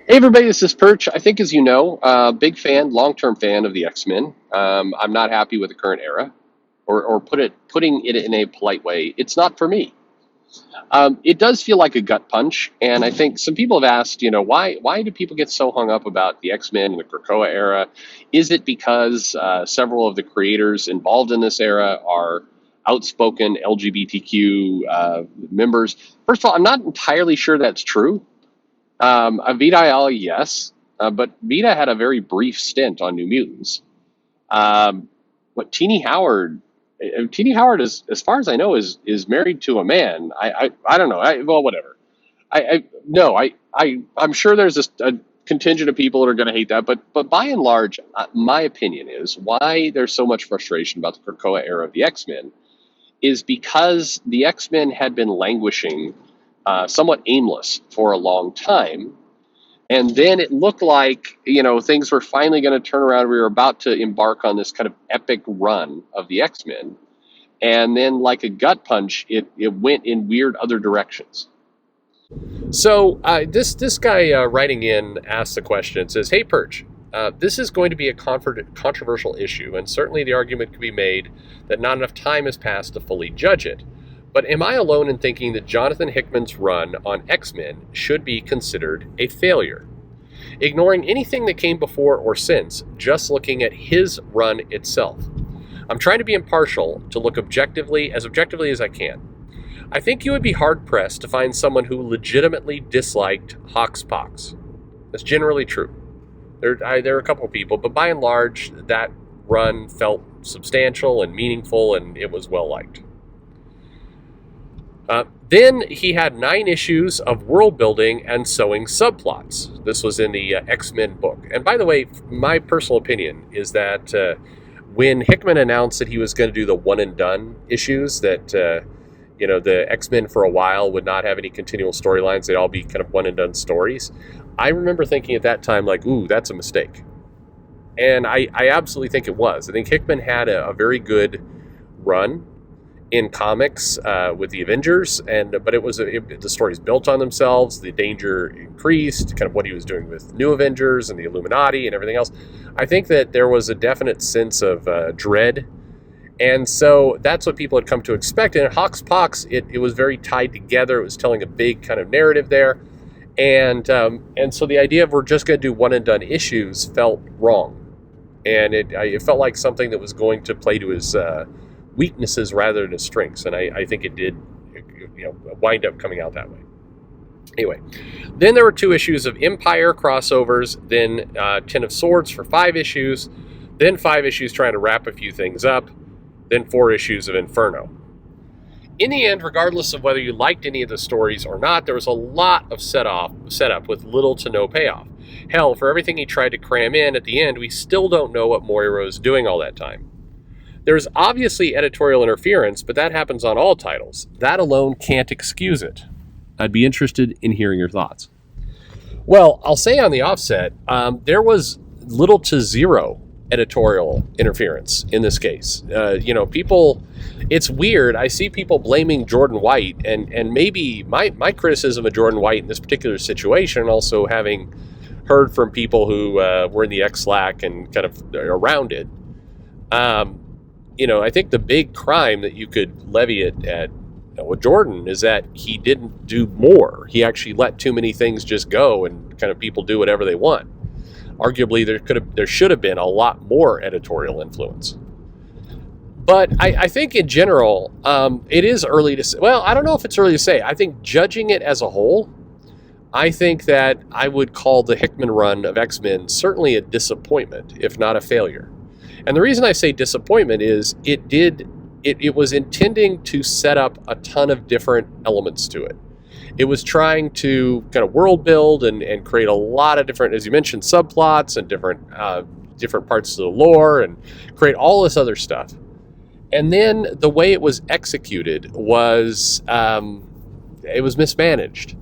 Hey everybody, this is Perch. I think, as you know, big fan, long-term fan of the X-Men. I'm not happy with the current era, or putting it in a polite way, it's not for me. It does feel like a gut punch, and I think some people have asked, why do people get so hung up about the X-Men and the Krakoa era? Is it because several of the creators involved in this era are outspoken LGBTQ members? First of all, I'm not entirely sure that's true. Vita Ayala, yes, but Vita had a very brief stint on New Mutants. What Teenie Howard? Teenie Howard, is, as far as I know, is married to a man. I don't know. Well, whatever. I no. I'm sure there's a contingent of people that are going to hate that, but by and large, my opinion is why there's so much frustration about the Krakoa era of the X-Men is because the X-Men had been languishing, somewhat aimless for a long time. And then it looked like, things were finally going to turn around. We were about to embark on this kind of epic run of the X-Men. And then, like a gut punch, it went in weird other directions. So this guy writing in asks the question, says, "Hey Perch, this is going to be a controversial issue, and certainly the argument could be made that not enough time has passed to fully judge it. But am I alone in thinking that Jonathan Hickman's run on X-Men should be considered a failure? Ignoring anything that came before or since, just looking at his run itself. I'm trying to be impartial, to look objectively as I can. I think you would be hard-pressed to find someone who legitimately disliked Hoxpox. That's generally true. There are a couple of people, but by and large, that run felt substantial and meaningful, and it was well-liked. Then he had 9 issues of world building and sewing subplots. This was in the X-Men book. And by the way, my personal opinion is that when Hickman announced that he was going to do the one and done issues, that the X-Men for a while would not have any continual storylines, they'd all be kind of one and done stories. I remember thinking at that time, like, ooh, that's a mistake. And I absolutely think it was. I think Hickman had a very good run in comics with the Avengers, but the stories built on themselves. The danger increased, kind of what he was doing with New Avengers and the Illuminati and everything else. I think that there was a definite sense of dread, and so that's what people had come to expect. And Hoxpox, it was very tied together. It was telling a big kind of narrative there, and so the idea of we're just going to do one and done issues felt wrong, and it felt like something that was going to play to his weaknesses rather than his strengths, and I think it did wind up coming out that way. Anyway, then there were 2 issues of Empire crossovers, then 10 of Swords for 5 issues, then 5 issues trying to wrap a few things up, then 4 issues of Inferno. In the end, regardless of whether you liked any of the stories or not, there was a lot of setup with little to no payoff. Hell, for everything he tried to cram in at the end, we still don't know what Moira was doing all that time. There's obviously editorial interference, but that happens on all titles. That alone can't excuse it. I'd be interested in hearing your thoughts." Well, I'll say on the offset, there was little to zero editorial interference in this case. People, it's weird. I see people blaming Jordan White, and maybe my criticism of Jordan White in this particular situation, also having heard from people who were in the X-Slack and kind of around it, I think the big crime that you could levy it at with Jordan is that he didn't do more. He actually let too many things just go, and kind of people do whatever they want. Arguably, there should have been a lot more editorial influence. But I think in general, it is early to say. Well, I don't know if it's early to say. I think judging it as a whole, I think that I would call the Hickman run of X-Men certainly a disappointment, if not a failure. And the reason I say disappointment is it was intending to set up a ton of different elements to it. It was trying to kind of world build and create a lot of different, as you mentioned, subplots and different parts of the lore, and create all this other stuff. And then the way it was executed was it was mismanaged.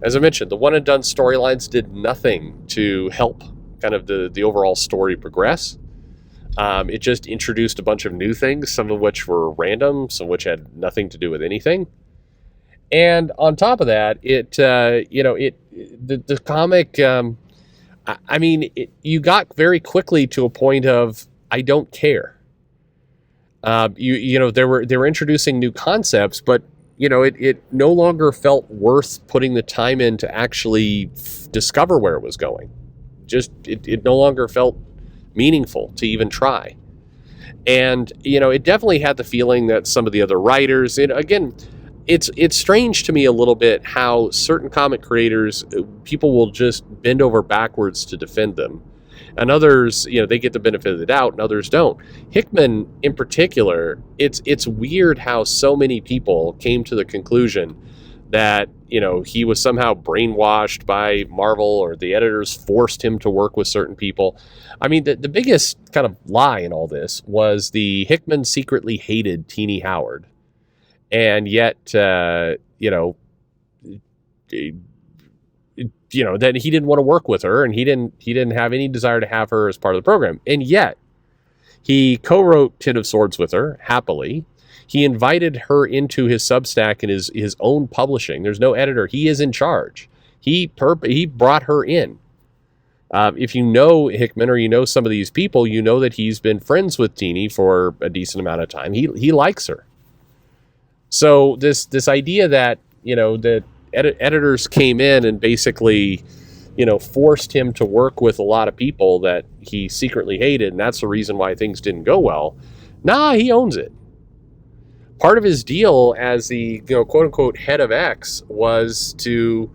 As I mentioned, the one and done storylines did nothing to help kind of the overall story progress. It just introduced a bunch of new things, some of which were random, some of which had nothing to do with anything. And on top of that, the comic. I mean, you got very quickly to a point of I don't care. They were introducing new concepts, but it no longer felt worth putting the time in to actually discover where it was going. Just it no longer felt meaningful to even try. And it definitely had the feeling that some of the other writers, and again, it's strange to me a little bit how certain comic creators, people will just bend over backwards to defend them, and others, they get the benefit of the doubt, and others don't. Hickman, in particular, it's weird how so many people came to the conclusion that he was somehow brainwashed by Marvel, or the editors forced him to work with certain people. I mean, the biggest kind of lie in all this was the Hickman secretly hated Teenie Howard, and yet that he didn't want to work with her, and he didn't have any desire to have her as part of the program, and yet he co-wrote Ten of Swords with her happily. He invited her into his Substack and his own publishing. There's no editor. He is in charge. He brought her in. If you know Hickman, or some of these people, you know that he's been friends with Teenie for a decent amount of time. He likes her. So this idea that that editors came in and basically forced him to work with a lot of people that he secretly hated, and that's the reason why things didn't go well. Nah, he owns it. Part of his deal as the quote unquote head of X was to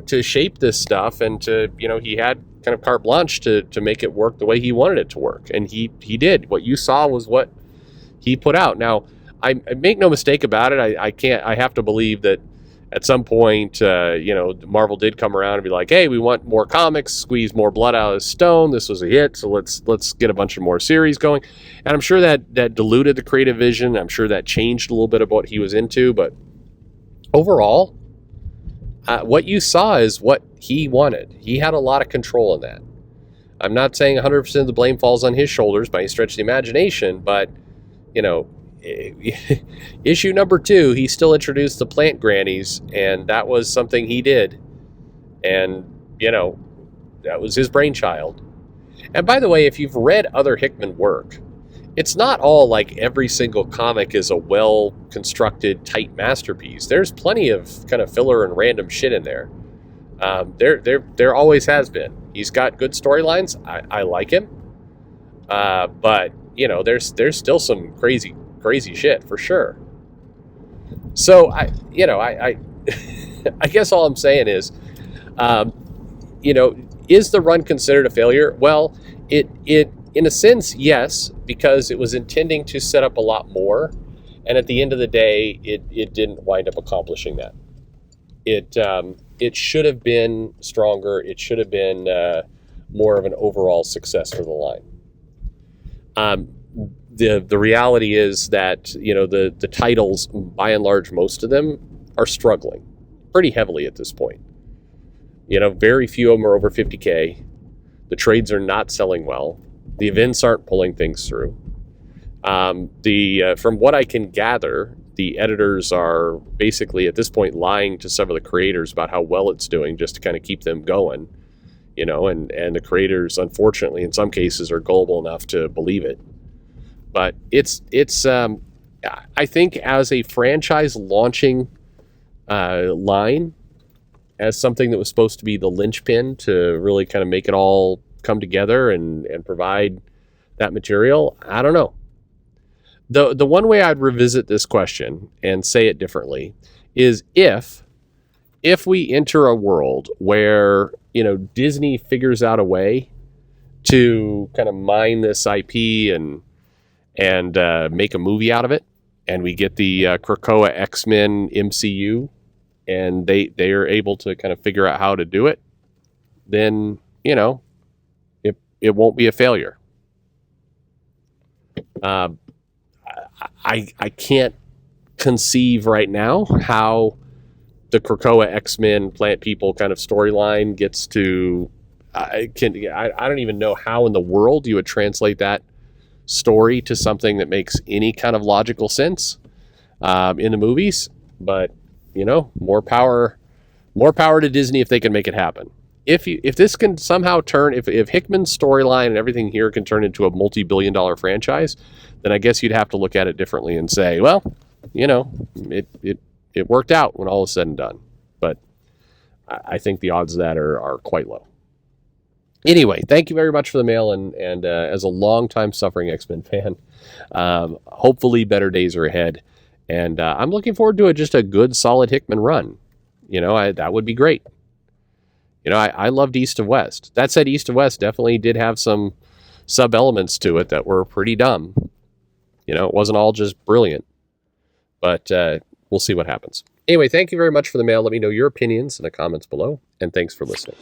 to shape this stuff, and to he had kind of carte blanche to make it work the way he wanted it to work, and he did. What you saw was what he put out. Now, I make no mistake about it. I have to believe that at some point, Marvel did come around and be like, hey, we want more comics, squeeze more blood out of the stone. This was a hit, so let's get a bunch of more series going. And I'm sure that diluted the creative vision. I'm sure that changed a little bit of what he was into. But overall, what you saw is what he wanted. He had a lot of control in that. I'm not saying 100% of the blame falls on his shoulders by any stretch of the imagination, but, issue number 2, he still introduced the plant grannies, and that was something he did. And, that was his brainchild. And by the way, if you've read other Hickman work, it's not all like every single comic is a well-constructed, tight masterpiece. There's plenty of kind of filler and random shit in there. There always has been. He's got good storylines. I like him. But, there's still some crazy shit for sure. So I guess all I'm saying is, is the run considered a failure? Well, it in a sense, yes, because it was intending to set up a lot more, and at the end of the day, it didn't wind up accomplishing that. It should have been stronger. It should have been more of an overall success for the line. The reality is that the titles, by and large, most of them are struggling pretty heavily at this point. Very few of them are over 50K. The trades are not selling well. The events aren't pulling things through. From what I can gather, the editors are basically at this point lying to some of the creators about how well it's doing, just to kind of keep them going. And the creators, unfortunately, in some cases, are gullible enough to believe it. But it's I think as a franchise launching line, as something that was supposed to be the linchpin to really kind of make it all come together and provide that material, I don't know. The one way I'd revisit this question and say it differently is if we enter a world where Disney figures out a way to kind of mine this IP and make a movie out of it, and we get the Krakoa X-Men MCU, and they are able to kind of figure out how to do it, then it won't be a failure. I can't conceive right now how the Krakoa X-Men plant people kind of storyline gets to. I don't even know how in the world you would translate that story to something that makes any kind of logical sense in the movies. But more power to Disney if they can make it happen. If this can somehow turn, if Hickman's storyline and everything here can turn into a multi-billion-dollar franchise, then I guess you'd have to look at it differently and say, well, it worked out when all is said and done. But I think the odds of that are quite low. Anyway, thank you very much for the mail, and as a long-time suffering X-Men fan, hopefully better days are ahead, and I'm looking forward to just a good, solid Hickman run. That would be great. I loved East of West. That said, East of West definitely did have some sub-elements to it that were pretty dumb. It wasn't all just brilliant, but we'll see what happens. Anyway, thank you very much for the mail. Let me know your opinions in the comments below, and thanks for listening.